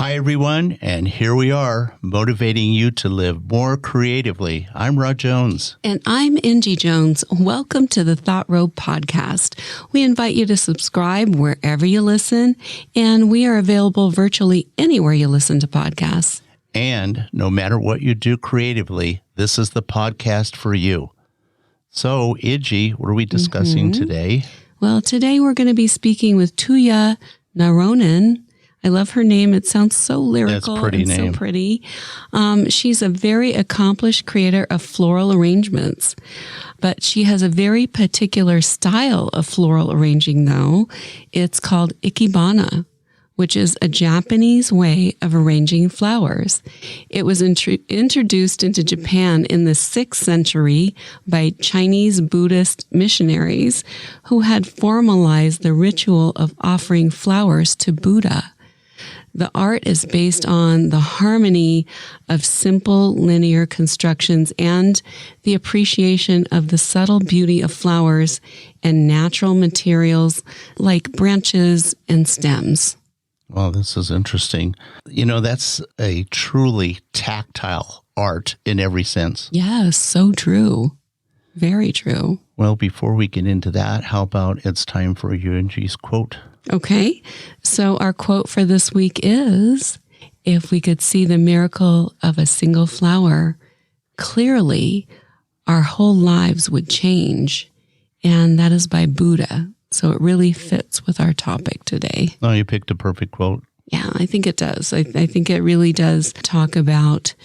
Hi, everyone, and here we are, motivating you to live more creatively. I'm Rod Jones. And I'm Angie Jones. Welcome to the Thought Road Podcast. We invite you to subscribe wherever you listen, and we are available virtually anywhere you listen to podcasts. And no matter what you do creatively, this is the podcast for you. So, Angie, what are we discussing today? Well, today we're going to be speaking with Tuija Nyrönen. I love her name. It sounds so lyrical. That's a pretty and name. So pretty. She's a very accomplished creator of floral arrangements, but she has a very particular style of floral arranging, though. It's called Ikebana, which is a Japanese way of arranging flowers. It was introduced into Japan in the 6th century by Chinese Buddhist missionaries who had formalized the ritual of offering flowers to Buddha. The art is based on the harmony of simple linear constructions and the appreciation of the subtle beauty of flowers and natural materials like branches and stems. Well, this is interesting. You know, that's a truly tactile art in every sense. Yes, so true. Very true. Well, before we get into that, how about it's time for Angie's quote? Okay, so our quote for this week is, if we could see the miracle of a single flower clearly, our whole lives would change. And that is by Buddha. So it really fits with our topic today. Oh, you picked a perfect quote. Yeah, I think it does. I think it really does talk about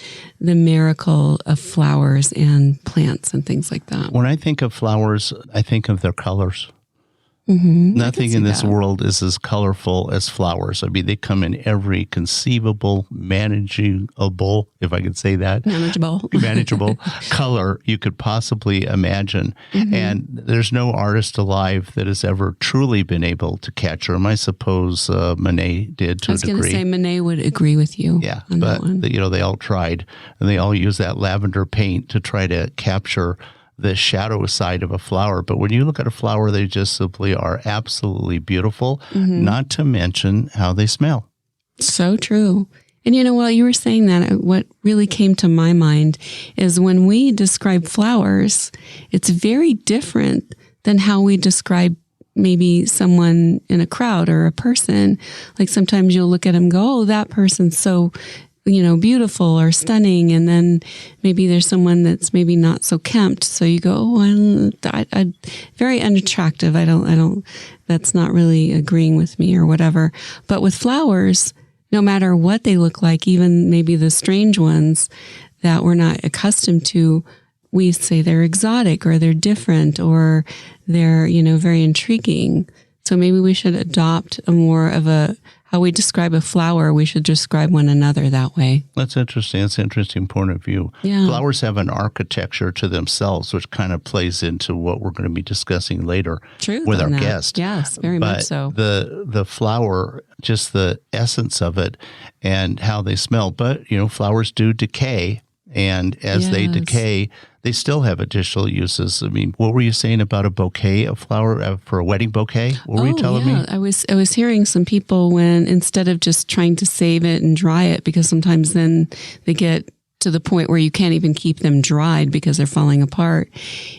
the miracle of flowers and plants and things like that. When I think of flowers, I think of their colors. Mm-hmm. Nothing in this world is as colorful as flowers. I mean, they come in every conceivable, manageable, if I could say that, manageable color you could possibly imagine. Mm-hmm. And there's no artist alive that has ever truly been able to capture them. I suppose Monet did to a degree. I was going to say Monet would agree with you. Yeah, on but that one. They all tried, and they all used that lavender paint to try to capture the shadow side of a flower. But when you look at a flower, they just simply are absolutely beautiful, not to mention how they smell. So true. And you know, while you were saying that, what really came to my mind is when we describe flowers, it's very different than how we describe maybe someone in a crowd or a person. Like sometimes you'll look at them and go, oh, that person's so beautiful or stunning. And then maybe there's someone that's maybe not so kempt. So you go, oh, I very unattractive. That's not really agreeing with me or whatever. But with flowers, no matter what they look like, even maybe the strange ones that we're not accustomed to, we say they're exotic or they're different or they're, very intriguing. So maybe we should adopt how we describe a flower, we should describe one another that way. That's interesting. That's an interesting point of view. Yeah. Flowers have an architecture to themselves, which kind of plays into what we're going to be discussing later with our guest. Yes, very much so. The flower, just the essence of it and how they smell. But, flowers do decay. And as they decay, they still have additional uses. I mean, what were you saying about a bouquet of flower for a wedding bouquet? What were you telling me? I was hearing some people when instead of just trying to save it and dry it, because sometimes then they get to the point where you can't even keep them dried because they're falling apart,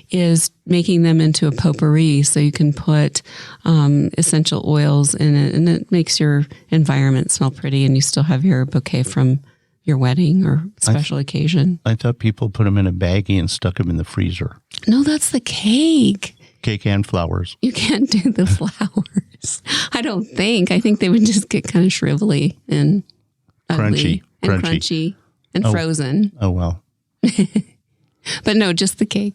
is making them into a potpourri so you can put essential oils in it, and it makes your environment smell pretty, and you still have your bouquet from your wedding or special occasion. I thought people put them in a baggie and stuck them in the freezer. No, that's the cake. Cake and flowers. You can't do the flowers. I don't think. I think they would just get kind of shrivelly and ugly crunchy and frozen. Oh, well. But no, just the cake.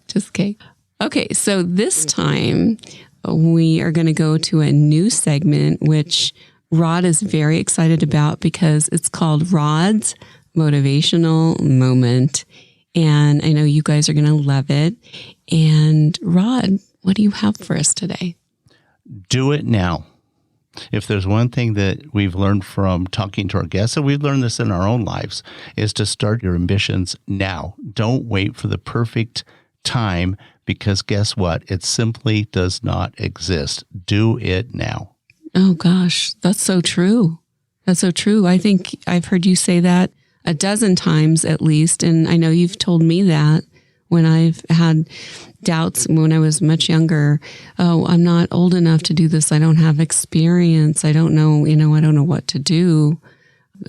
Okay, so this time we are going to go to a new segment, which Rod is very excited about because it's called Rod's Motivational Moment. And I know you guys are going to love it. And Rod, what do you have for us today? Do it now. If there's one thing that we've learned from talking to our guests, and we've learned this in our own lives, is to start your ambitions now. Don't wait for the perfect time, because guess what? It simply does not exist. Do it now. Oh, gosh, that's so true. That's so true. I think I've heard you say that a dozen times at least. And I know you've told me that when I've had doubts when I was much younger. Oh, I'm not old enough to do this. I don't have experience. I don't know, I don't know what to do.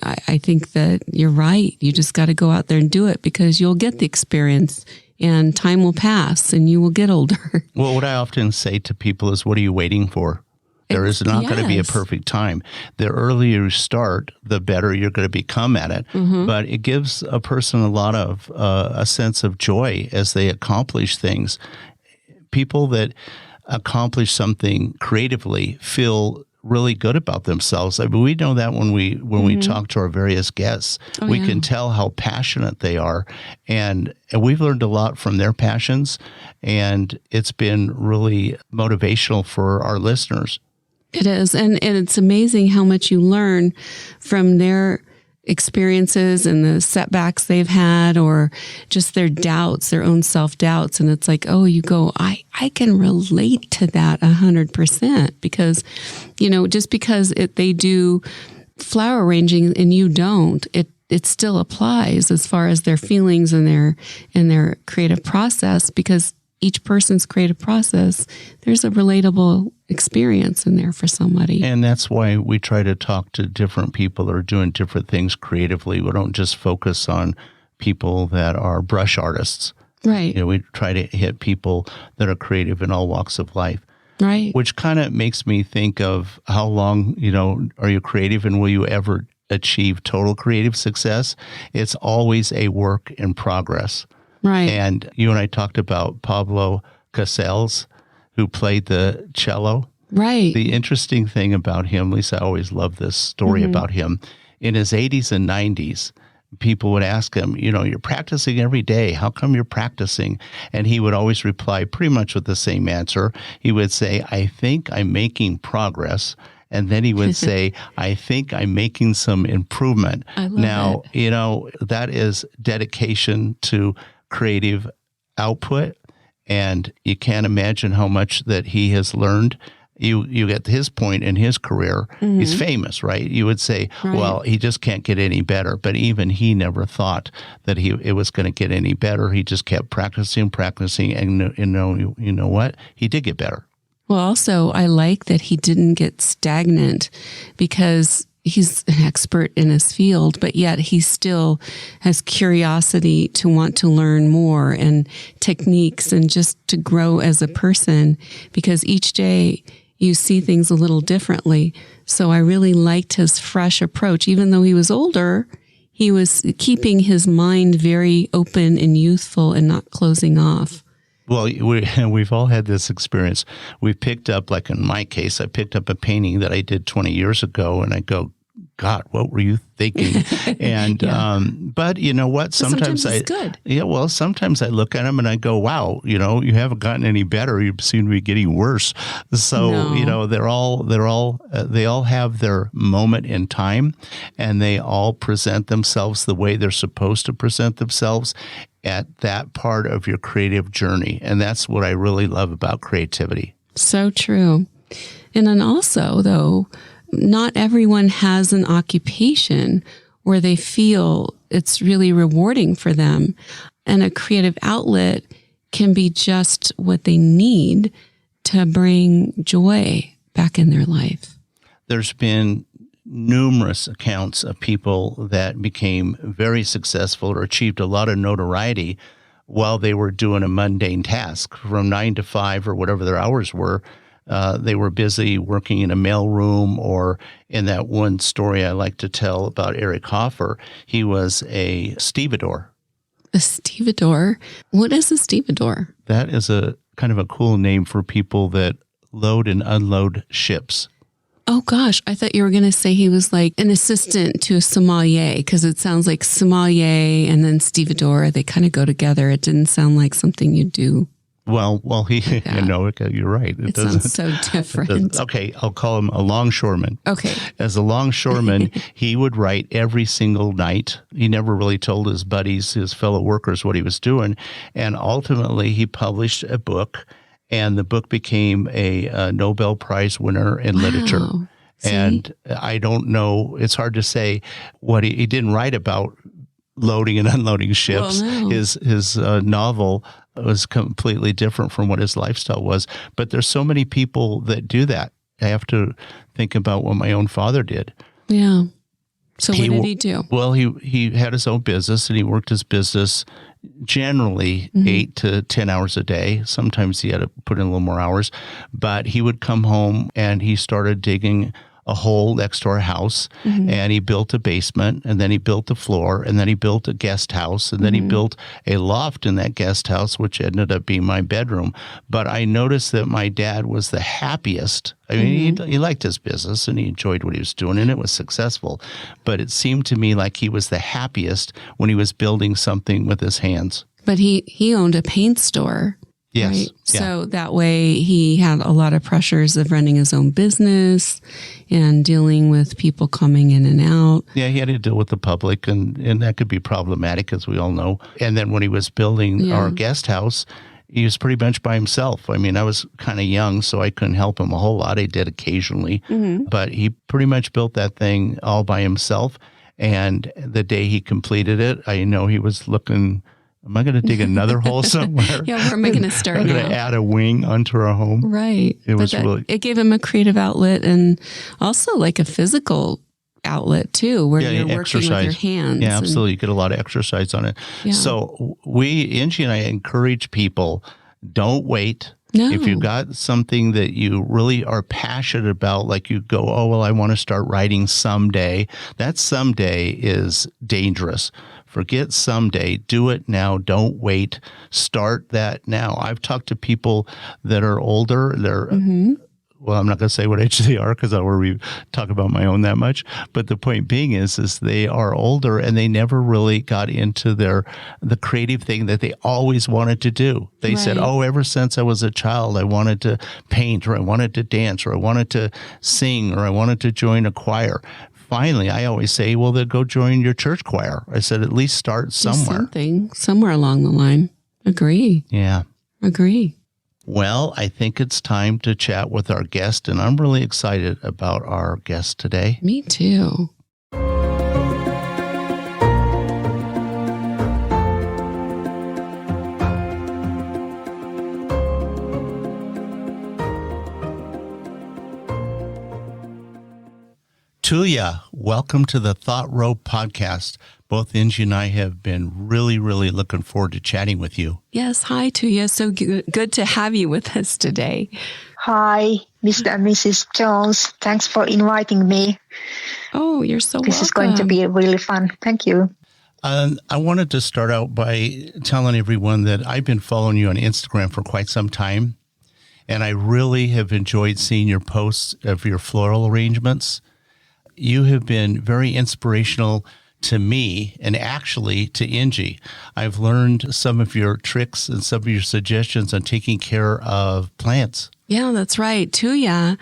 I think that you're right. You just got to go out there and do it because you'll get the experience and time will pass and you will get older. Well, what I often say to people is, what are you waiting for? There is not going to be a perfect time. The earlier you start, the better you're going to become at it. Mm-hmm. But it gives a person a lot of a sense of joy as they accomplish things. People that accomplish something creatively feel really good about themselves. I mean, we know that when we talk to our various guests, we can tell how passionate they are. And we've learned a lot from their passions, and it's been really motivational for our listeners. It is. And it's amazing how much you learn from their experiences and the setbacks they've had or just their doubts, their own self-doubts. And it's like, oh, you go, I can relate to that 100% because, just because they do flower arranging and you don't, it still applies as far as their feelings and their creative process, because each person's creative process, there's a relatable experience in there for somebody. And that's why we try to talk to different people that are doing different things creatively. We don't just focus on people that are brush artists. Right. We try to hit people that are creative in all walks of life. Right. Which kind of makes me think of how long, are you creative and will you ever achieve total creative success? It's always a work in progress. Right. And you and I talked about Pablo Casals, who played the cello. Right. The interesting thing about him, Lisa, I always love this story about him. In his 80s and 90s, people would ask him, you're practicing every day. How come you're practicing? And he would always reply pretty much with the same answer. He would say, I think I'm making progress. And then he would say, I think I'm making some improvement. I love it. That is dedication to creative output, and you can't imagine how much that he has learned. You get to his point in his career, he's famous, right? You would say, well, he just can't get any better. But even he never thought that it was going to get any better. He just kept practicing, and you know what? He did get better. Well, also, I like that he didn't get stagnant because he's an expert in his field, but yet he still has curiosity to want to learn more and techniques and just to grow as a person, because each day you see things a little differently. So I really liked his fresh approach. Even though he was older, he was keeping his mind very open and youthful and not closing off. Well, we've all had this experience. We've picked up, like in my case, I picked up a painting that I did 20 years ago, and I go, God, what were you thinking? And but you know what? Sometimes it's good. Yeah, well, sometimes I look at them and I go, wow, you haven't gotten any better. You seem to be getting worse. So they all have their moment in time, and they all present themselves the way they're supposed to present themselves at that part of your creative journey. And that's what I really love about creativity. So true. And then also, though, not everyone has an occupation where they feel it's really rewarding for them. And a creative outlet can be just what they need to bring joy back in their life. There's been numerous accounts of people that became very successful or achieved a lot of notoriety while they were doing a mundane task from 9 to 5 or whatever their hours were. They were busy working in a mailroom, or in that one story I like to tell about Eric Hoffer, he was a stevedore. A stevedore? What is a stevedore? That is a kind of a cool name for people that load and unload ships. Oh, gosh. I thought you were going to say he was like an assistant to a sommelier, because it sounds like sommelier and then stevedore. They kind of go together. It didn't sound like something you do. Well, you're right. It sounds so different. Okay, I'll call him a longshoreman. Okay. As a longshoreman, he would write every single night. He never really told his buddies, his fellow workers, what he was doing. And ultimately, he published a book, and the book became a Nobel Prize winner in literature. And I don't know, it's hard to say what he didn't write about loading and unloading ships. Well, no. His novel was completely different from what his lifestyle was. But there's so many people that do that. I have to think about what my own father did. Yeah. So what did he do? Well, he had his own business, and he worked his business generally 8 to 10 hours a day. Sometimes he had to put in a little more hours. But he would come home, and he started digging a hole next to our house, and he built a basement, and then he built a floor, and then he built a guest house, and then he built a loft in that guest house, which ended up being my bedroom. But I noticed that my dad was the happiest. I mean, he liked his business, and he enjoyed what he was doing, and it was successful. But it seemed to me like he was the happiest when he was building something with his hands. But he owned a paint store. Yes. Right? Yeah. So that way he had a lot of pressures of running his own business and dealing with people coming in and out. Yeah, he had to deal with the public, and that could be problematic, as we all know. And then when he was building our guest house, he was pretty much by himself. I mean, I was kind of young, so I couldn't help him a whole lot. I did occasionally. But he pretty much built that thing all by himself. And the day he completed it, I know he was looking... Am I going to dig another hole somewhere? Yeah, where am I going to start I'm now? going to add a wing onto our home. Right. It gave him a creative outlet and also like a physical outlet too, where you're working with your hands. Yeah, absolutely. You get a lot of exercise on it. Yeah. So Angie and I encourage people, don't wait. No. If you've got something that you really are passionate about, like you go, oh, well, I want to start writing someday. That someday is dangerous. Forget someday. Do it now. Don't wait. Start that now. I've talked to people that are older. They're, well, I'm not going to say what age they are because I already talk about my own that much. But the point being is they are older and they never really got into the creative thing that they always wanted to do. They said, oh, ever since I was a child, I wanted to paint, or I wanted to dance, or I wanted to sing, or I wanted to join a choir. Finally, I always say, well, then go join your church choir. I said, at least start somewhere. Somewhere along the line. Agree. Yeah. Agree. Well, I think it's time to chat with our guest, and I'm really excited about our guest today. Me too. Tuija, welcome to the Thought Row podcast. Both Angie and I have been really, really looking forward to chatting with you. Yes. Hi, Tuija. So good to have you with us today. Hi, Mr. and Mrs. Jones. Thanks for inviting me. Oh, you're so welcome. This is going to be really fun. Thank you. I wanted to start out by telling everyone that I've been following you on Instagram for quite some time, and I really have enjoyed seeing your posts of your floral arrangements. You have been very inspirational to me and actually to Angie. I've learned some of your tricks and some of your suggestions on taking care of plants. Yeah, that's right. Tuija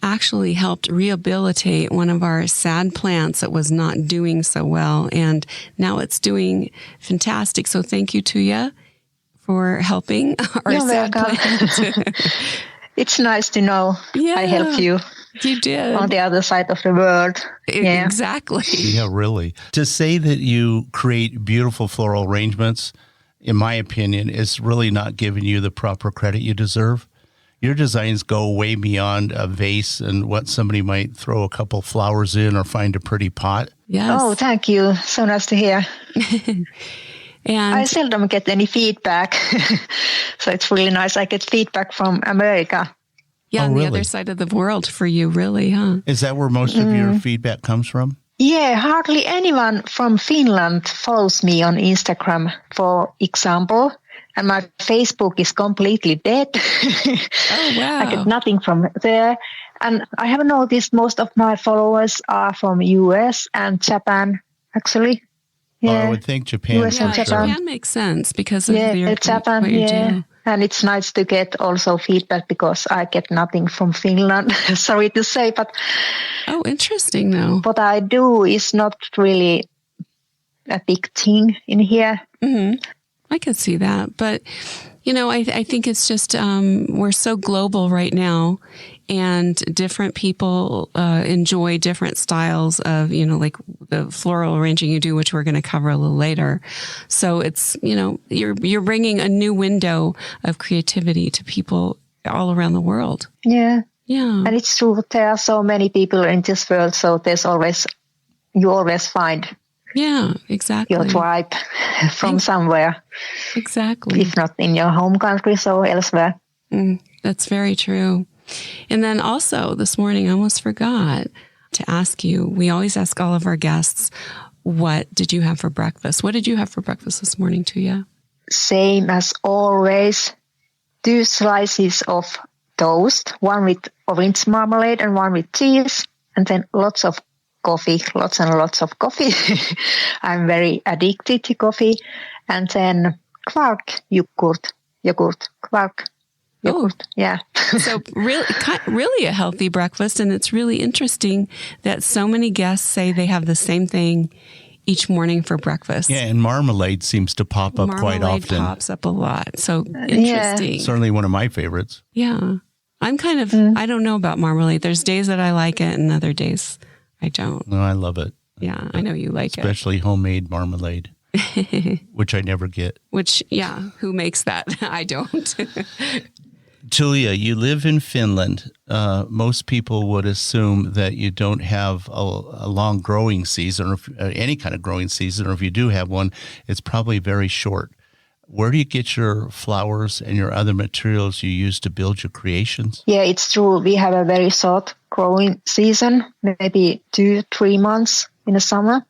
actually helped rehabilitate one of our sad plants that was not doing so well, and now it's doing fantastic. So thank you, Tuija, for helping our sad plant. It's nice to know I helped you. You did. On the other side of the world. Yeah. Exactly. Yeah, really. To say that you create beautiful floral arrangements, in my opinion, is really not giving you the proper credit you deserve. Your designs go way beyond a vase and what somebody might throw a couple flowers in or find a pretty pot. Yes. Oh, thank you. So nice to hear. And I seldom get any feedback. So it's really nice. I get feedback from America. Yeah, on the other side of the world for you, really, huh? Is that where most of your feedback comes from? Yeah, hardly anyone from Finland follows me on Instagram, for example. And my Facebook is completely dead. Oh, wow. I get nothing from there. And I have noticed most of my followers are from US and Japan, actually. Yeah. Oh, I would think Japan. US and Japan. Japan makes sense because of Japan, what you do. And it's nice to get also feedback because I get nothing from Finland. Sorry to say, but... Oh, interesting, though. What I do is not really a big thing in here. Mm-hmm. I could see that. But, I think it's just we're so global right now, and different people enjoy different styles of, like the floral arranging you do, which we're going to cover a little later. So it's, you're bringing a new window of creativity to people all around the world. Yeah. Yeah. And it's true. There are so many people in this world. So you always find exactly your tribe from somewhere. Exactly. If not in your home country, so elsewhere. That's very true. And then also this morning, I almost forgot to ask you, we always ask all of our guests, what did you have for breakfast? What did you have for breakfast this morning, Tuija? Same as always, 2 slices of toast, one with orange marmalade and one with cheese, and then lots and lots of coffee. I'm very addicted to coffee. And then quark yogurt, quark. Yeah. So really a healthy breakfast. And it's really interesting that so many guests say they have the same thing each morning for breakfast. Yeah, and marmalade seems to pop up quite often. Marmalade pops up a lot. So interesting. Yeah. Certainly one of my favorites. Yeah. I'm kind of, I don't know about marmalade. There's days that I like it and other days I don't. No, I love it. Yeah, I know you like Especially homemade marmalade, which I never get. Who makes that? I don't. Tuija, you live in Finland. Most people would assume that you don't have a long growing season, or any kind of growing season, or if you do have one, it's probably very short. Where do you get your flowers and your other materials you use to build your creations? Yeah, it's true. We have a very short growing season, maybe 2-3 months in the summer.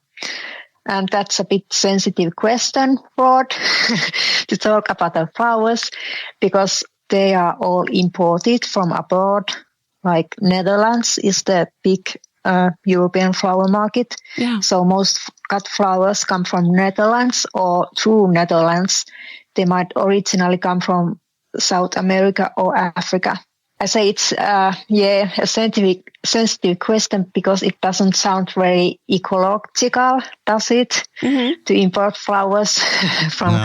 And that's a bit sensitive question, Rod, to talk about the flowers, because they are all imported from abroad. Like Netherlands is the big European flower market. Yeah. So most cut flowers come from Netherlands or through Netherlands. They might originally come from South America or Africa. I say it's a sensitive question because it doesn't sound very ecological, does it? Mm-hmm. To import flowers from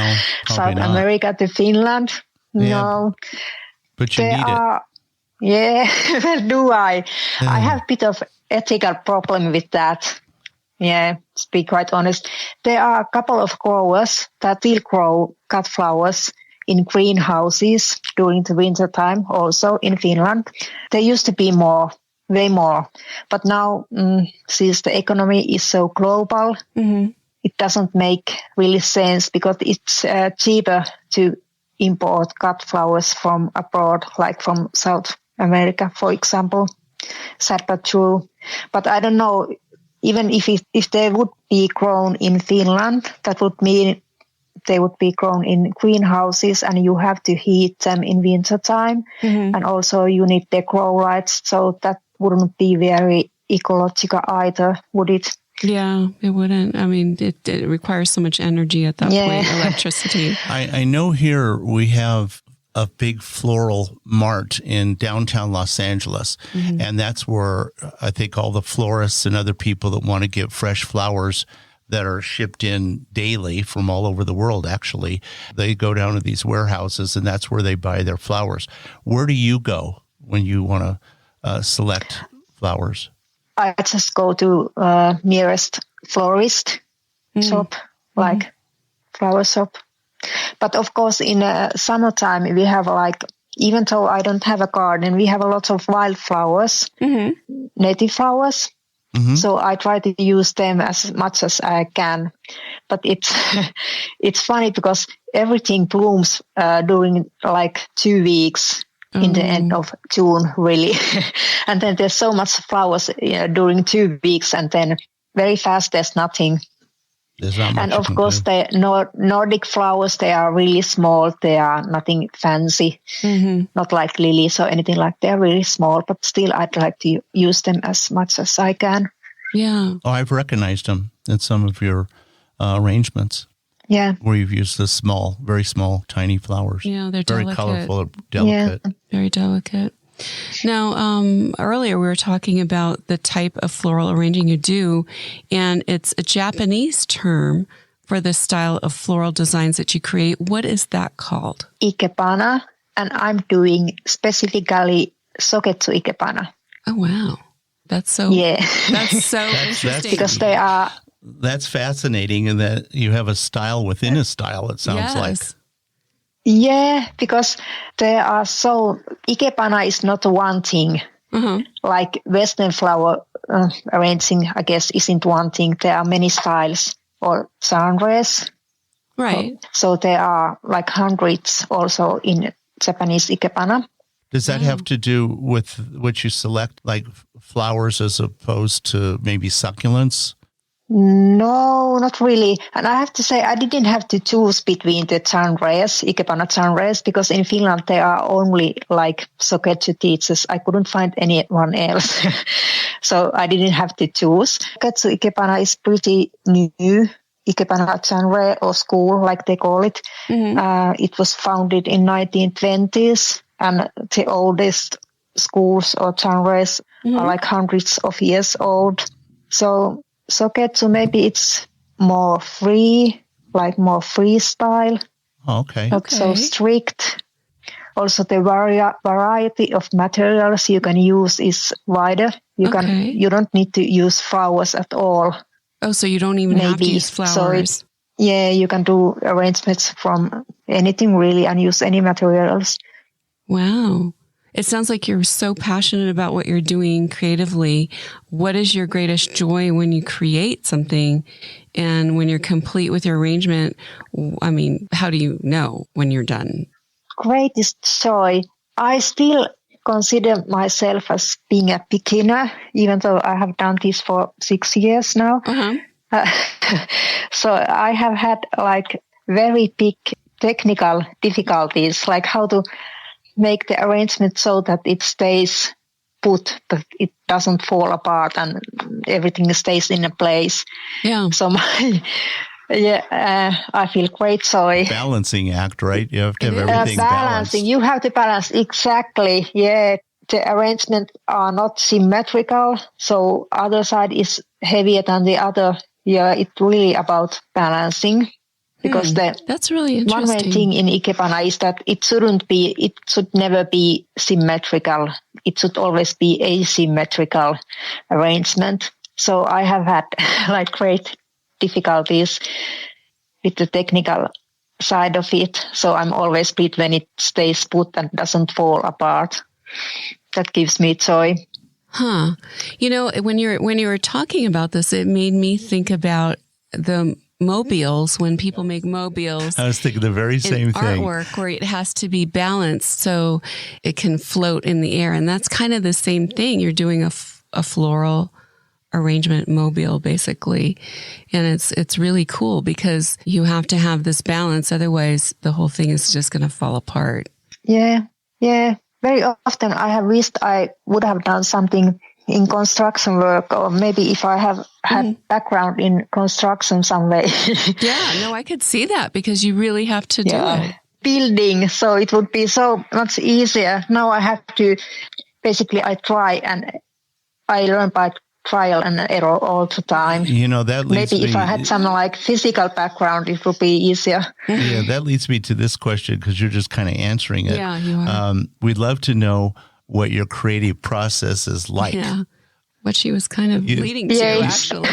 South America to Finland. Yeah, no. But you need it. Yeah, well, do I? I have a bit of ethical problem with that. Yeah, to be quite honest. There are a couple of growers that still grow cut flowers in greenhouses during the winter time, also in Finland. There used to be way more. But now, since the economy is so global, it doesn't make really sense because it's cheaper to import cut flowers from abroad, like from South America, for example. Sad but true. But I don't know, even if they would be grown in Finland, that would mean they would be grown in greenhouses and you have to heat them in winter time. Mm-hmm. And also you need the grow lights. So that wouldn't be very ecological either, would it? Yeah, it wouldn't. I mean, it requires so much energy at that point, electricity. I know here we have a big floral mart in downtown Los Angeles. Mm-hmm. And that's where I think all the florists and other people that want to get fresh flowers that are shipped in daily from all over the world, actually, they go down to these warehouses and that's where they buy their flowers. Where do you go when you want to select flowers? I just go to nearest florist shop, like flower shop. But of course, in summertime, we have even though I don't have a garden, we have a lot of wildflowers, native flowers. Mm-hmm. So I try to use them as much as I can. But it's funny because everything blooms during 2 weeks. In the end of June, really. And then there's so much flowers during 2 weeks, and then very fast there's nothing. There's not much. And of course, the Nordic flowers, they are really small. They are nothing fancy, not like lilies or anything like that. They're really small, but still I'd like to use them as much as I can. Yeah. Oh, I've recognized them in some of your arrangements. Yeah. Where you've used the small, very small, tiny flowers. Yeah, they're very delicate. colorful, delicate. Yeah. Very delicate. Now, earlier we were talking about the type of floral arranging you do, and it's a Japanese term for this style of floral designs that you create. What is that called? Ikebana, and I'm doing specifically Soketsu Ikebana. Oh, wow. That's so interesting. Because they are... That's fascinating in that you have a style within a style, it sounds like. Yeah, because there are Ikebana is not one thing. Like Western flower arranging, I guess, isn't one thing. There are many styles or genres. Right. So there are like hundreds also in Japanese Ikebana. Does that have to do with what you select, like flowers as opposed to maybe succulents? No, not really. And I have to say, I didn't have to choose between the genres, Ikebana genres, because in Finland there are only like Soketsu teachers. I couldn't find anyone else. So I didn't have to choose. Soketsu Ikebana is pretty new Ikebana genre or school, like they call it. It was founded in 1920s, and the oldest schools or genres are like hundreds of years old. So Soketsu, maybe it's more free, like more freestyle. Okay. Not so strict. Also, the variety of materials you can use is wider. You don't need to use flowers at all. Oh, so you don't even have to use flowers. So you can do arrangements from anything really and use any materials. Wow. It sounds like you're so passionate about what you're doing creatively. What is your greatest joy when you create something and when you're complete with your arrangement? I mean, how do you know when you're done? Greatest joy. I still consider myself as being a beginner, even though I have done this for 6 years now. So I have had like very big technical difficulties, like how to make the arrangement so that it stays put, that it doesn't fall apart and everything stays in a place. Yeah. So I feel great joy. Balancing act, right? You have to have everything balanced. You have to balance, exactly. Yeah. The arrangement are not symmetrical, so other side is heavier than the other. Yeah, it's really about balancing. Because that's really interesting. One main thing in Ikebana is that it should never be symmetrical. It should always be asymmetrical arrangement. So I have had like great difficulties with the technical side of it. So I'm always pleased when it stays put and doesn't fall apart. That gives me joy. Huh. You know, when you were talking about this, it made me think about the mobiles, when people make mobiles. I was thinking the very same thing. Artwork where it has to be balanced so it can float in the air. And that's kind of the same thing. You're doing a floral arrangement mobile, basically. And it's really cool because you have to have this balance. Otherwise, the whole thing is just going to fall apart. Yeah. Very often I have wished I would have done something in construction work, or maybe if I have had background in construction some way. Yeah, no, I could see that because you really have to do it. Building, so it would be so much easier. Now I have to, basically I try and I learn by trial and error all the time. You know, that leads maybe me, if I had some like physical background, it would be easier. Yeah, that leads me to this question because you're just kind of answering it. Yeah, you are. We'd love to know what your creative process is like. Yeah, what she was kind of leading to, actually.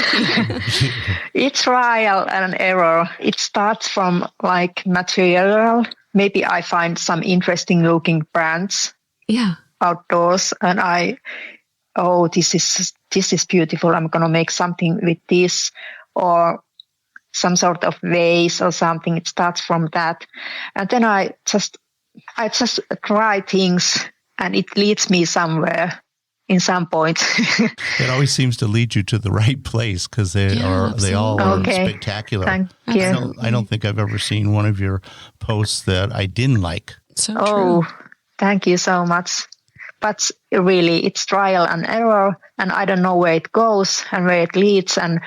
It's trial and error. It starts from like material. Maybe I find some interesting looking brands outdoors and this is beautiful. I'm going to make something with this, or some sort of vase or something. It starts from that. And then I just try things and it leads me somewhere in some point. It always seems to lead you to the right place because they all are spectacular. Thank you. I don't think I've ever seen one of your posts that I didn't like. So true. Thank you so much. But really, it's trial and error, and I don't know where it goes and where it leads, and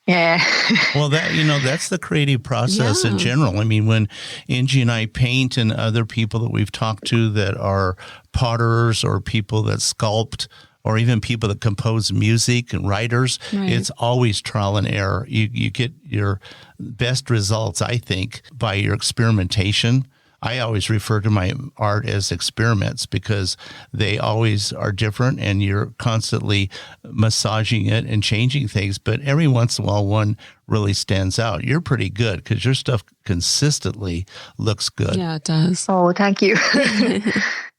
Well, that's the creative process in general. I mean, when Angie and I paint, and other people that we've talked to that are potters or people that sculpt or even people that compose music and writers, Right. it's always trial and error. You get your best results, I think, by your experimentation. I always refer to my art as experiments because they always are different and you're constantly massaging it and changing things. But every once in a while, one really stands out. You're pretty good because your stuff consistently looks good. Yeah, it does. Oh, thank you.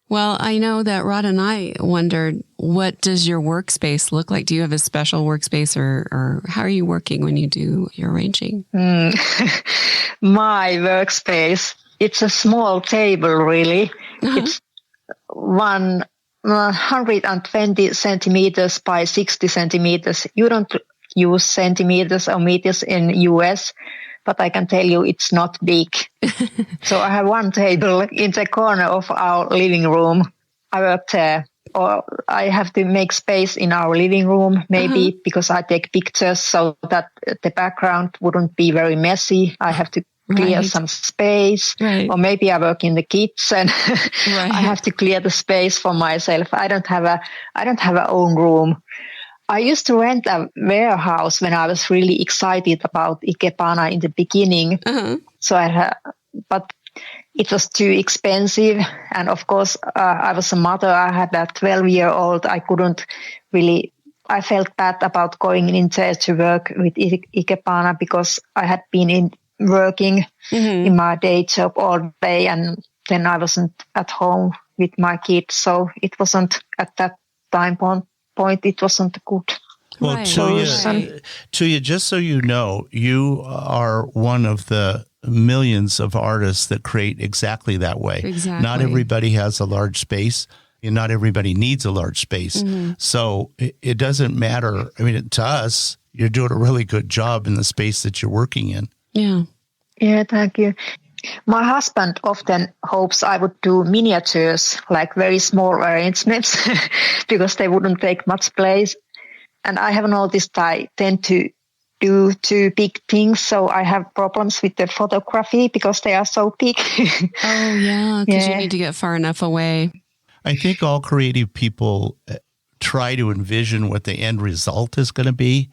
Well, I know that Rod and I wondered, what does your workspace look like? Do you have a special workspace or how are you working when you do your arranging? My workspace, it's a small table, really. Uh-huh. It's 120 centimeters by 60 centimeters. You don't use centimeters or meters in US, but I can tell you it's not big. So I have one table in the corner of our living room. I work there. Or I have to make space in our living room, maybe because I take pictures so that the background wouldn't be very messy. I have to clear some space. Right. Or maybe I work in the kitchen. Right. I have to clear the space for myself. I don't have a own room. I used to rent a warehouse when I was really excited about Ikebana in the beginning. Uh-huh. So but it was too expensive. And of course, I was a mother. I had a 12-year-old. I felt bad about going in there to work with Ikebana because I had been working in my day job all day. And then I wasn't at home with my kids. So it wasn't at that time point, it wasn't good. Well, Right. Tuija, just so you know, you are one of the millions of artists that create exactly that way. Exactly. Not everybody has a large space, and not everybody needs a large space. So it doesn't matter. I mean, to us, you're doing a really good job in the space that you're working in. Yeah. Yeah, thank you. My husband often hopes I would do miniatures, like very small arrangements, because they wouldn't take much place. And I have noticed I tend to do too big things, so I have problems with the photography because they are so big. Oh, yeah, because you need to get far enough away. I think all creative people try to envision what the end result is going to be.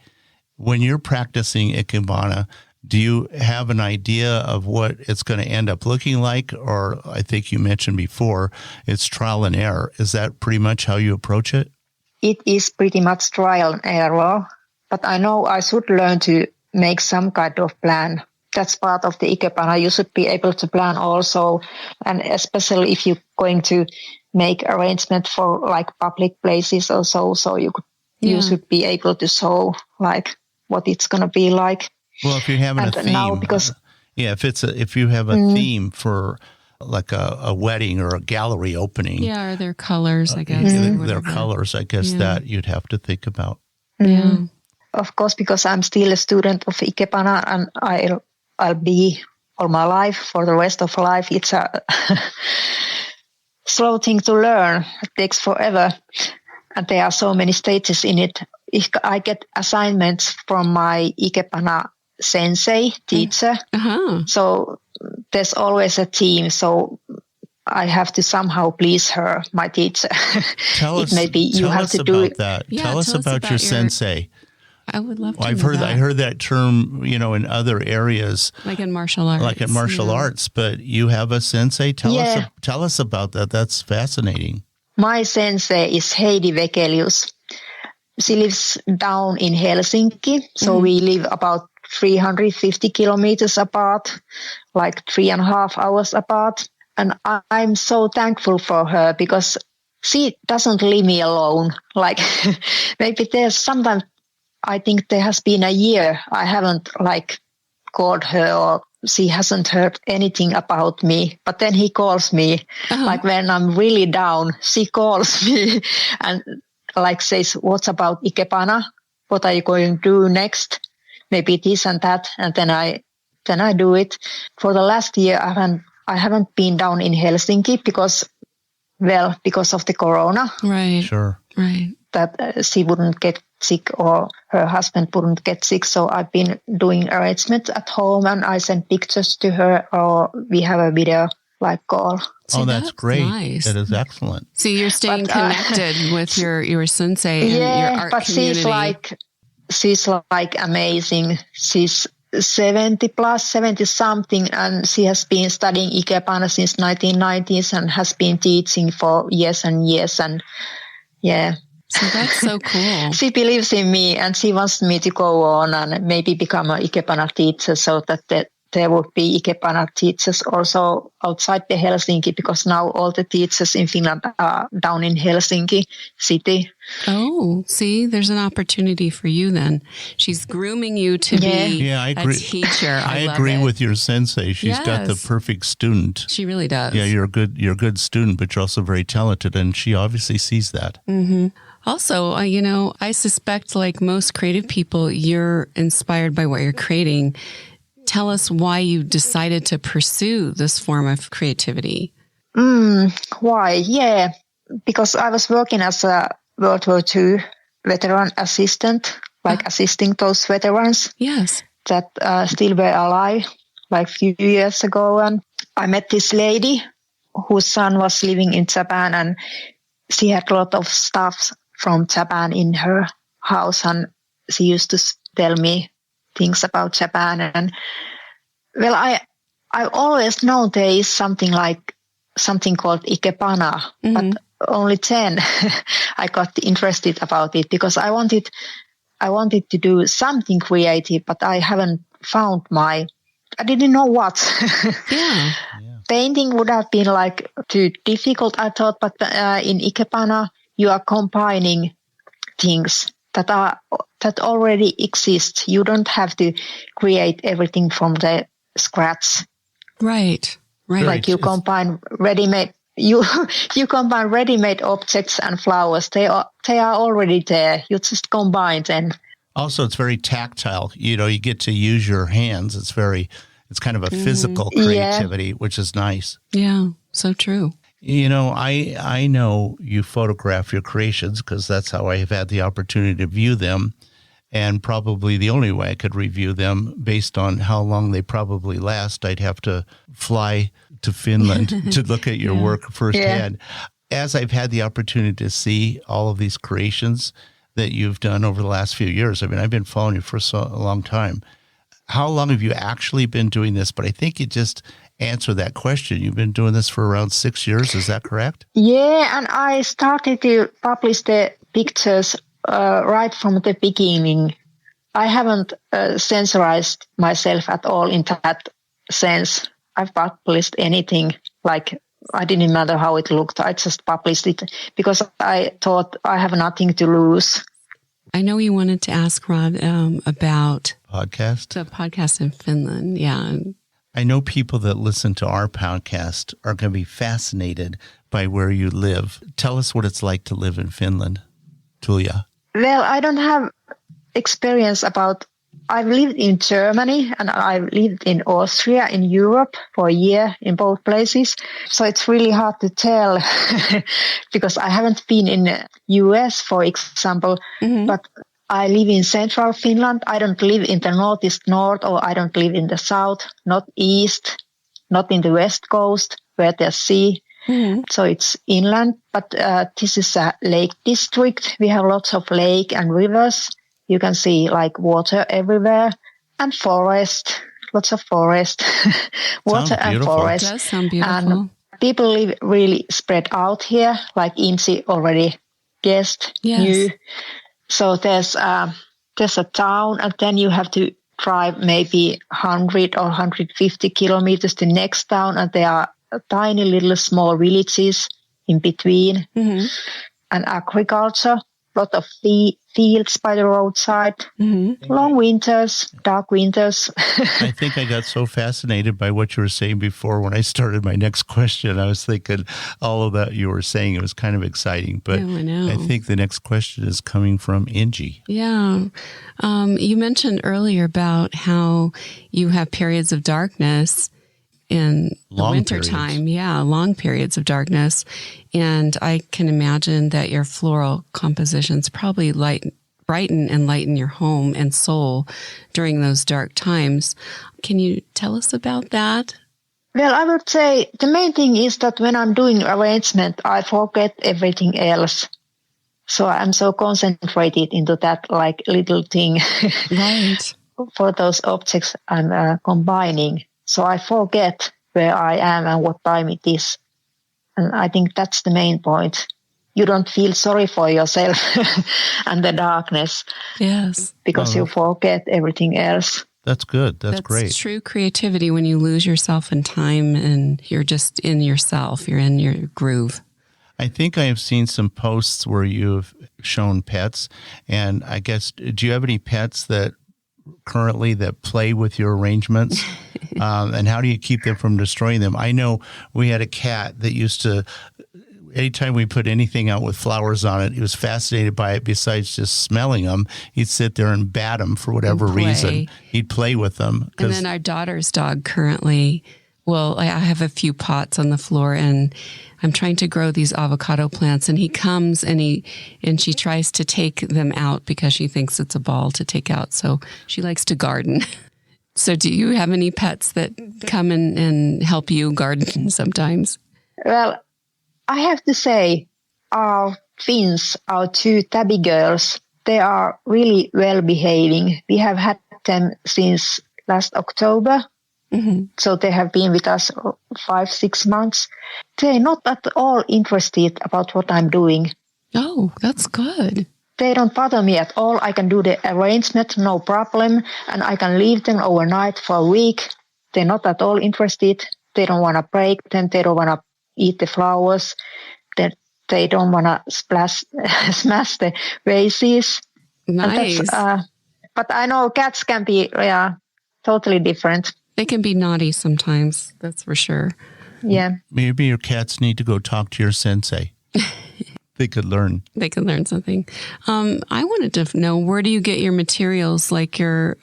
When you're practicing Ikebana, do you have an idea of what it's going to end up looking like? Or I think you mentioned before, it's trial and error. Is that pretty much how you approach it? It is pretty much trial and error, but I know I should learn to make some kind of plan. That's part of the Ikebana. You should be able to plan also, and especially if you're going to make arrangement for like public places or so you should be able to show like what it's going to be like. Well, if you're having a theme, now because if you have a theme for like a wedding or a gallery opening, Yeah, or their colors, I guess. their colors, I guess that you'd have to think about. Yeah. Of course, because I'm still a student of Ikebana and I'll be all my life for the rest of life. It's a slow thing to learn. It takes forever, and there are so many stages in it. If I get assignments from my Ikebana sensei teacher, so there's always a team. So I have to somehow please her, my teacher. Tell us, maybe you have to do it. That. Yeah, tell us about your sensei. I would love to. I heard that term, in other areas, like in martial arts. like in martial arts. But you have a sensei. Tell us about that. That's fascinating. My sensei is Heidi Vekelius. She lives down in Helsinki, so we live about 350 kilometers apart, like 3.5 hours apart. And I'm so thankful for her because she doesn't leave me alone. Like maybe sometimes I think there has been a year I haven't called her or she hasn't heard anything about me. But then he calls me, like when I'm really down, she calls me and says, "What's about Ikebana? What are you going to do next? Maybe this and that." And then I do it. For the last year, I haven't been down in Helsinki because of the corona. Right. Sure. Right. That she wouldn't get sick or her husband wouldn't get sick. So I've been doing arrangements at home and I send pictures to her or we have a video call. See, that's great. Nice. That is excellent. See, you're staying connected with your sensei and your art community. She's like amazing. She's 70 plus, 70 something, and she has been studying Ikebana since 1990s and has been teaching for years and years. And yeah. So that's so cool. She believes in me and she wants me to go on and maybe become an Ikebana teacher so that there would be Ikebana teachers also outside the Helsinki, because now all the teachers in Finland are down in Helsinki city. Oh, see, there's an opportunity for you then. She's grooming you to be a teacher. I agree with your sensei. She's got the perfect student. She really does. Yeah, you're a good student, but you're also very talented, and she obviously sees that. Mm-hmm. Also, I suspect, like most creative people, you're inspired by what you're creating. Tell us why you decided to pursue this form of creativity. Why? Yeah, because I was working as a World War II veteran assistant, assisting those veterans. Yes. That still were alive, like a few years ago. And I met this lady whose son was living in Japan, and she had a lot of stuff from Japan in her house, and she used to tell me things about Japan. And well, I've always known there is something called Ikebana, but only then I got interested about it, because I wanted to do something creative, but I haven't found I didn't know what. Yeah. Painting would have been too difficult, I thought, but in Ikebana you are combining things that already exist. You don't have to create everything from the scratch. Right. Like you combine ready-made. You combine ready-made objects and flowers. They are already there. You just combine them. Also, it's very tactile. You get to use your hands. It's kind of a physical creativity, which is nice. Yeah, so true. I know you photograph your creations because that's how I have had the opportunity to view them, and probably the only way I could review them based on how long they probably last. I'd have to fly to Finland to look at your work firsthand. Yeah. As I've had the opportunity to see all of these creations that you've done over the last few years, I mean, I've been following you for a long time. How long have you actually been doing this? But I think you just answer that question. You've been doing this for around 6 years. Is that correct? Yeah, and I started to publish the pictures right from the beginning. I haven't censorized myself at all in that sense. I've published anything. I didn't matter how it looked. I just published it because I thought I have nothing to lose. I know you wanted to ask Rod about the podcast in Finland. Yeah. I know people that listen to our podcast are going to be fascinated by where you live. Tell us what it's like to live in Finland, Tuija. Well, I don't have experience I've lived in Germany and I've lived in Austria, in Europe for a year in both places. So it's really hard to tell because I haven't been in the US, for example, but I live in central Finland. I don't live in the northeast north, or I don't live in the south, not east, not in the west coast where there's sea. So it's inland, but this is a lake district. We have lots of lake and rivers. You can see water everywhere and forest, lots of forest, water and forest. It does sound beautiful. And people live really spread out here, like Insi already guessed, knew. So there's a town, and then you have to drive maybe 100 or 150 kilometers to the next town, and there are tiny little small villages in between, and agriculture. Lot of fields by the roadside, long winters, dark winters. I think I got so fascinated by what you were saying before when I started my next question. I was thinking all of that you were saying, it was kind of exciting. But I think the next question is coming from Inji. Yeah. You mentioned earlier about how you have periods of darkness in the wintertime. Yeah, long periods of darkness. And I can imagine that your floral compositions probably brighten and lighten your home and soul during those dark times. Can you tell us about that? Well, I would say the main thing is that when I'm doing arrangement, I forget everything else. So I'm so concentrated into that like little thing Right. for those objects I'm combining. So I forget where I am and what time it is. And I think that's the main point. You don't feel sorry for yourself and the darkness. Yes. Because you forget everything else. That's good. That's great. That's true creativity when you lose yourself in time and you're just in yourself. You're in your groove. I think I have seen some posts where you've shown pets. And I guess, do you have any pets that currently that play with your arrangements? And how do you keep them from destroying them? I know we had a cat that used to, anytime we put anything out with flowers on it, he was fascinated by it. Besides just smelling them, he'd sit there and bat them for whatever reason. He'd play with them. And then our daughter's dog currently, well, I have a few pots on the floor and I'm trying to grow these avocado plants, and he comes and she tries to take them out because she thinks it's a ball to take out. So she likes to garden. So do you have any pets that come and help you garden sometimes? Well, I have to say our twins, our two tabby girls, they are really well behaving. We have had them since last October. Mm-hmm. So they have been with us 5-6 months. They're not at all interested about what I'm doing. Oh, that's good. They don't bother me at all. I can do the arrangement, no problem. And I can leave them overnight for a week. They're not at all interested. They don't want to break them. They don't want to eat the flowers. They don't want to smash the vases. Nice. But I know cats can be totally different. They can be naughty sometimes, that's for sure. Yeah. Maybe your cats need to go talk to your sensei. They could learn. They could learn something. I wanted to know, where do you get your materials? I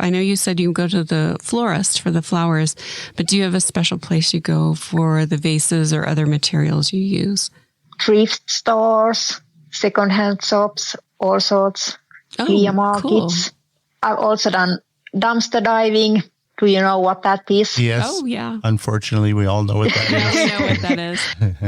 know you said you go to the florist for the flowers, but do you have a special place you go for the vases or other materials you use? Thrift stores, secondhand shops, all sorts, flea markets. Cool. I've also done dumpster diving. Do you know what that is? Yes. Oh, yeah. Unfortunately, we all know what that is. I know what that is.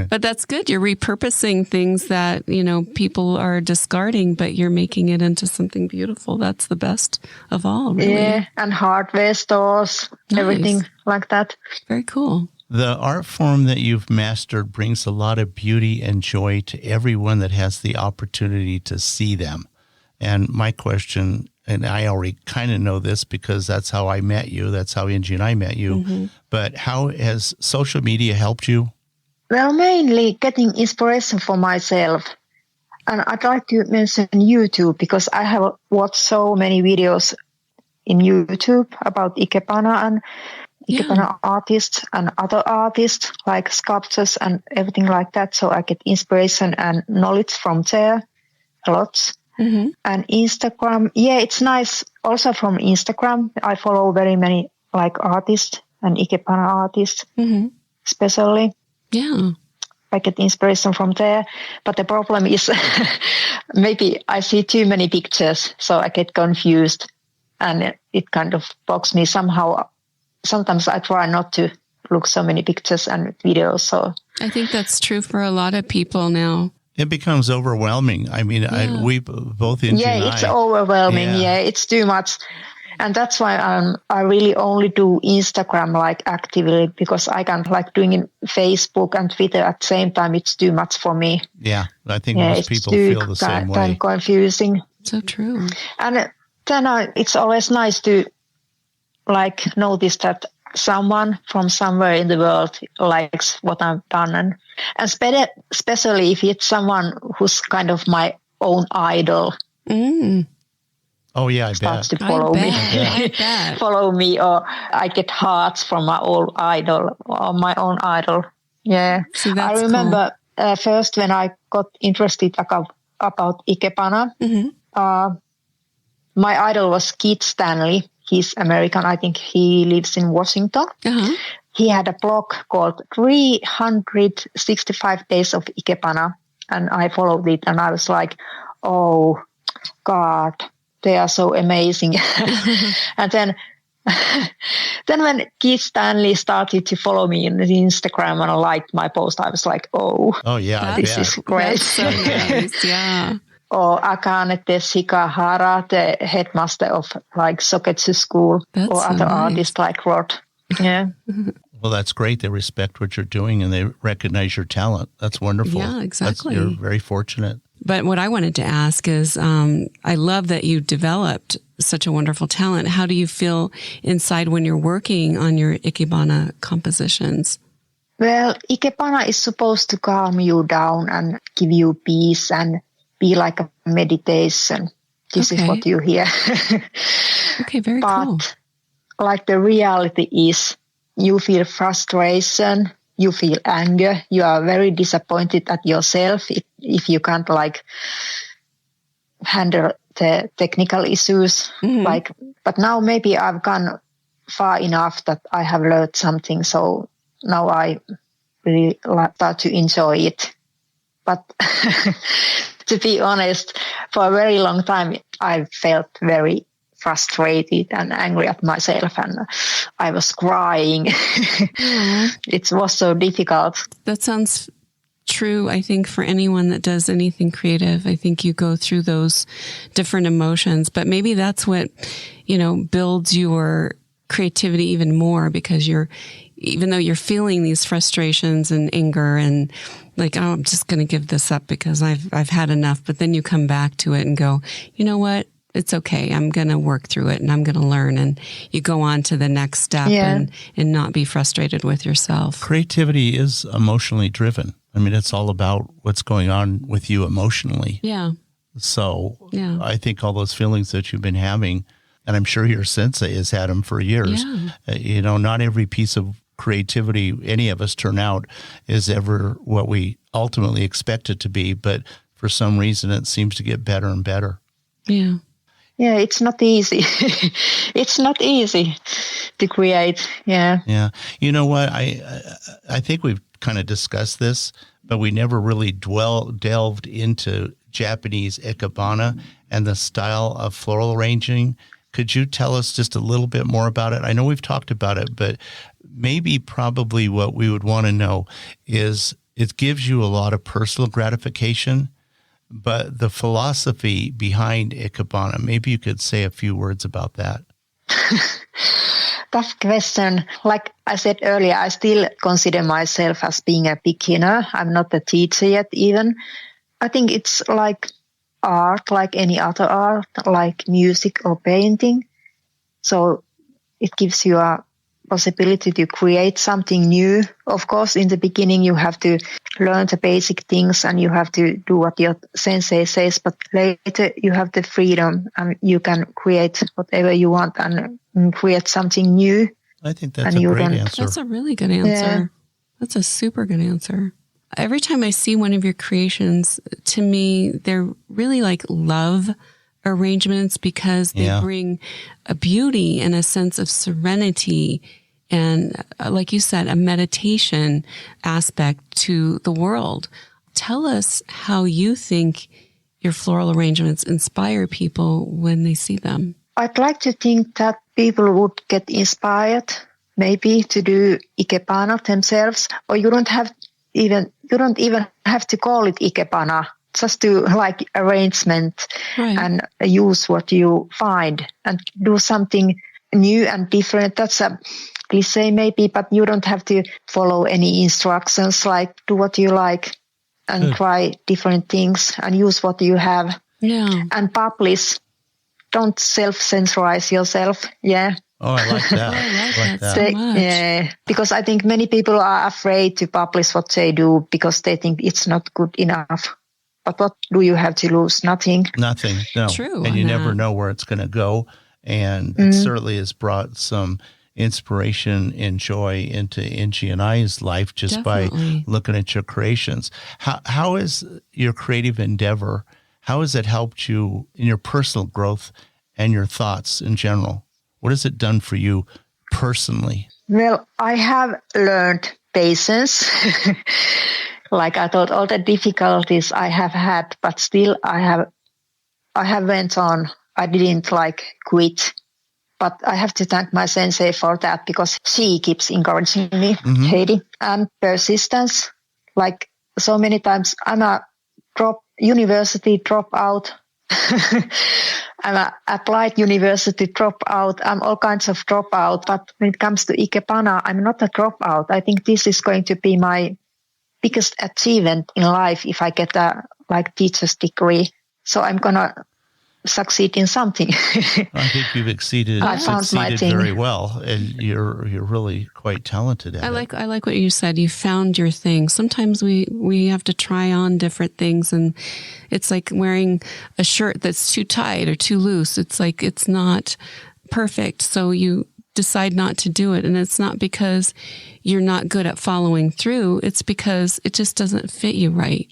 But that's good. You're repurposing things that, people are discarding, but you're making it into something beautiful. That's the best of all, really. Yeah, and hardware stores, everything like that. Very cool. The art form that you've mastered brings a lot of beauty and joy to everyone that has the opportunity to see them. And my question, and I already kind of know this because that's how I met you. That's how Angie and I met you. Mm-hmm. But how has social media helped you? Well, mainly getting inspiration for myself. And I'd like to mention YouTube because I have watched so many videos in YouTube about Ikebana and Ikebana artists and other artists like sculptors and everything like that. So I get inspiration and knowledge from there a lot. Mm-hmm. And Instagram, it's nice. Also from Instagram, I follow very many artists and Ikebana artists, especially. Yeah, I get inspiration from there. But the problem is, maybe I see too many pictures, so I get confused, and it kind of bogs me somehow. Sometimes I try not to look so many pictures and videos. So I think that's true for a lot of people now. It becomes overwhelming. I mean, we both Angie and I. It's overwhelming. Yeah, it's too much. And that's why I really only do Instagram actively, because I can't doing in Facebook and Twitter at the same time. It's too much for me. Yeah, I think most people feel the same way. It's confusing. So true. And then it's always nice to notice that someone from somewhere in the world likes what I've done. And especially if it's someone who's kind of my own idol. Mm. Oh, yeah, I starts bet. to follow me. I bet. Follow me, or I get hearts from my own idol or my own idol. Yeah. So that's I remember first when I got interested about Ikebana, my idol was Keith Stanley. He's American. I think he lives in Washington. Uh-huh. He had a blog called 365 Days of Ikebana. And I followed it and I was like, oh, God, they are so amazing. And then Then when Keith Stanley started to follow me on Instagram and liked my post, I was like, oh yeah, this is great. That's so nice. Yeah. Or Akane Hikahara, the headmaster of like Soketsu School, That's or so other nice. artists like Rod. Yeah. Well, that's great. They respect what you're doing and they recognize your talent. That's wonderful. Yeah, exactly. You're very fortunate. But what I wanted to ask is, I love that you developed such a wonderful talent. How do you feel inside when you're working on your Ikebana compositions? Well, Ikebana is supposed to calm you down and give you peace and be like a meditation. This is what you hear. Okay, very cool. But like the reality is, you feel frustration, you feel anger, you are very disappointed at yourself if you can't like handle the technical issues. But now maybe I've gone far enough that I have learned something, so now I really start to enjoy it. But to be honest, for a very long time I felt very frustrated and angry at myself, and I was crying. It was so difficult. That sounds true, I think, for anyone that does anything creative. I think you go through those different emotions, but maybe that's what, builds your creativity even more, because even though you're feeling these frustrations and anger and like, oh, I'm just going to give this up because I've had enough. But then you come back to it and go, you know what? It's okay. I'm going to work through it and I'm going to learn. And you go on to the next step and not be frustrated with yourself. Creativity is emotionally driven. I mean, it's all about what's going on with you emotionally. Yeah. So I think all those feelings that you've been having, and I'm sure your sensei has had them for years. Yeah. Not every piece of creativity any of us turn out is ever what we ultimately expect it to be. But for some reason, it seems to get better and better. Yeah. Yeah, it's not easy. It's not easy to create. Yeah. Yeah. You know what? I think we've kind of discussed this, but we never really delved into Japanese Ikebana and the style of floral arranging. Could you tell us just a little bit more about it? I know we've talked about it, but probably what we would want to know is it gives you a lot of personal gratification. But the philosophy behind Ikebana, maybe you could say a few words about that. Tough question. Like I said earlier, I still consider myself as being a beginner. I'm not a teacher yet even. I think it's like art, like any other art, like music or painting. So it gives you a possibility to create something new. Of course, in the beginning, you have to learn the basic things and you have to do what your sensei says, but later you have the freedom and you can create whatever you want and create something new. I think that's a great answer. That's a really good answer. Yeah. That's a super good answer. Every time I see one of your creations, to me, they're really like love arrangements because they bring a beauty and a sense of serenity and, like you said, a meditation aspect to the world. Tell us how you think your floral arrangements inspire people when they see them. I'd like to think that people would get inspired maybe to do Ikebana themselves, or you don't even have to call it Ikebana. Just do like arrangement and use what you find and do something new and different. That's a cliche maybe, but you don't have to follow any instructions. Like do what you like and try different things and use what you have. Yeah. And publish. Don't self-censorize yourself. Yeah. Oh, I like that. I like that so much. Yeah, because I think many people are afraid to publish what they do because they think it's not good enough. But what do you have to lose? Nothing. Nothing. No. True. And you never know where it's going to go. And it certainly has brought some inspiration and joy into Angie and I's life just by looking at your creations. How is your creative endeavor, how has it helped you in your personal growth and your thoughts in general? What has it done for you personally? Well, I have learned patience. Like I thought, all the difficulties I have had, but still I have went on. I didn't like quit. but I have to thank my sensei for that because she keeps encouraging me, Heidi. And persistence, like so many times I'm a university dropout. I'm an applied university dropout. I'm all kinds of dropout. But when it comes to Ikebana, I'm not a dropout. I think this is going to be my biggest achievement in life if I get a teacher's degree. So I'm going to succeed in something. I think you've succeeded very well, and you're really quite talented at it. I like what you said. You found your thing. Sometimes we have to try on different things, and it's like wearing a shirt that's too tight or too loose. It's like it's not perfect, so you decide not to do it, and it's not because you're not good at following through. It's because it just doesn't fit you right.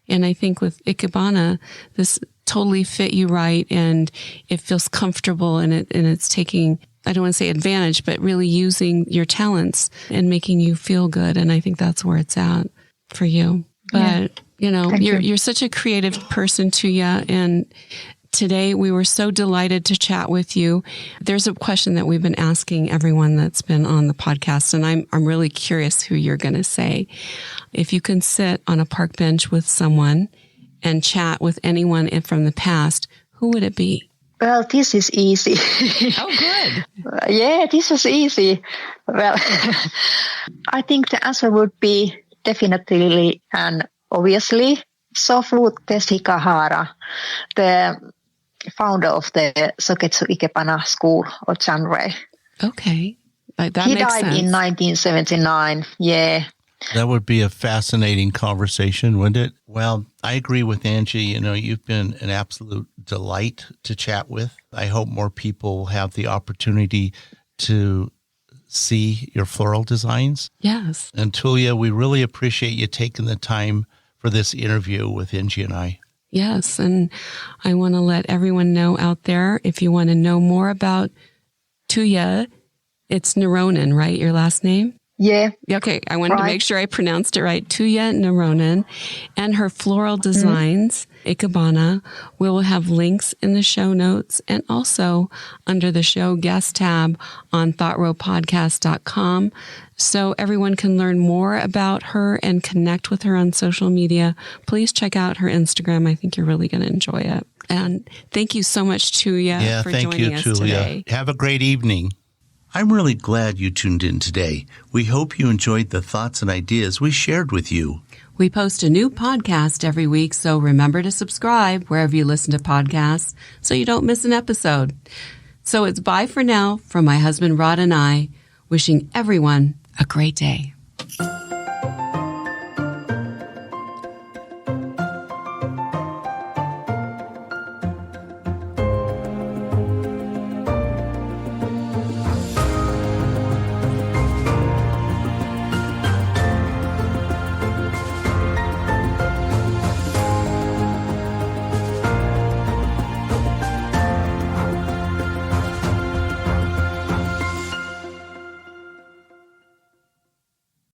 And I think with Ikebana, this totally fit you right, and it feels comfortable, and it's taking, I don't want to say advantage, but really using your talents and making you feel good. And I think that's where it's at for you. But you're such a creative person, Tuija, and today we were so delighted to chat with you. There's a question that we've been asking everyone that's been on the podcast, and I'm really curious who you're going to say. If you can sit on a park bench with someone and chat with anyone from the past, who would it be? Well, this is easy. Oh, good. Yeah, this was easy. Well, I think the answer would be definitely and obviously Sofru Tesikahara, the founder of the Soketsu Ikebana school or genre. Okay. That he makes died sense. in 1979. Yeah. That would be a fascinating conversation, wouldn't it? Well, I agree with Angie. You've been an absolute delight to chat with. I hope more people have the opportunity to see your floral designs. Yes. And Tuija, we really appreciate you taking the time for this interview with Angie and I. Yes. And I want to let everyone know out there, if you want to know more about Tuija, it's Nyrönen, right? Your last name? Yeah. Okay. I wanted to make sure I pronounced it right. Tuija Nyrönen and her floral designs, Ikebana. We will have links in the show notes and also under the show guest tab on thoughtrowpodcast.com. So everyone can learn more about her and connect with her on social media. Please check out her Instagram. I think you're really going to enjoy it. And thank you so much, Tuija, for joining us today. Have a great evening. I'm really glad you tuned in today. We hope you enjoyed the thoughts and ideas we shared with you. We post a new podcast every week, so remember to subscribe wherever you listen to podcasts so you don't miss an episode. So it's bye for now from my husband Rod and I, wishing everyone a great day.